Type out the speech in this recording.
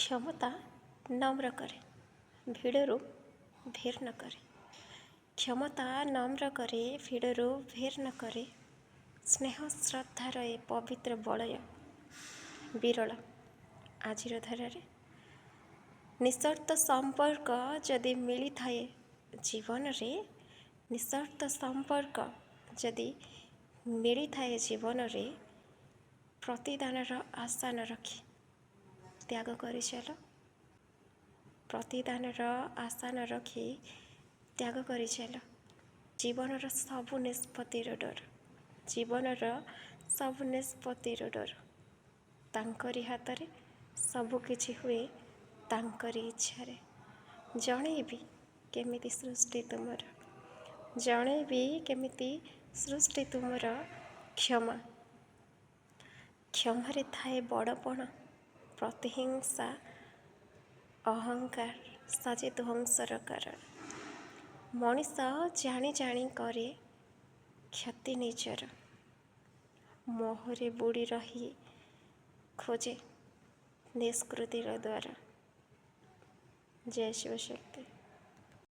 କ୍ଷମତା ନମ୍ର କରେ, ଭିଡ଼ରୁ ଭେର ନ କରେ। କ୍ଷମତା ନମ୍ର କରେ, ଭିଡ଼ରୁ ଭେର ନ କରେ। ସ୍ନେହ ଶ୍ରଦ୍ଧାର ଏ ପବିତ୍ର ବଳୟ ବିରଳ ଆଜିର ଧାରାରେ। ନିଃସର୍ତ୍ତ ସମ୍ପର୍କ ଯଦି ମିଳିଥାଏ ଜୀବନରେ, ନିଃସର୍ତ୍ତ ସମ୍ପର୍କ ଯଦି ମିଳିଥାଏ ଜୀବନରେ, ପ୍ରତିଦାନର ଆଶା ନ ରଖି ତ୍ୟାଗ କରିଚାଲ। ପ୍ରତିଦାନର ଆଶା ନ ରଖି ତ୍ୟାଗ କରିଚାଲ। ଜୀବନର ସବୁ ନିଷ୍ପତ୍ତିର ଡର, ଜୀବନର ସବୁ ନିଷ୍ପତ୍ତିର ଡର। ତାଙ୍କରି ହାତରେ ସବୁ କିଛି ହୁଏ, ତାଙ୍କରି ଇଚ୍ଛାରେ। ଜଣେଇବି କେମିତି ସୃଷ୍ଟି ତୁମର, ଜଣେଇବି କେମିତି ସୃଷ୍ଟି ତୁମର। କ୍ଷମା, କ୍ଷମାରେ ଥାଏ ବଡ଼ପଣ, ପ୍ରତିହିଂସା ଅହଙ୍କାର ସାଜେ ଧ୍ୱଂସର କାରଣ। ମଣିଷ ଜାଣି ଜାଣି କରେ କ୍ଷତି ନିଜର, ମୋହରେ ବୁଡ଼ି ରହି ଖୋଜେ ନିଷ୍କୃତିର ଦ୍ୱାର। ଜୟ ଶିବଶକ୍ତି।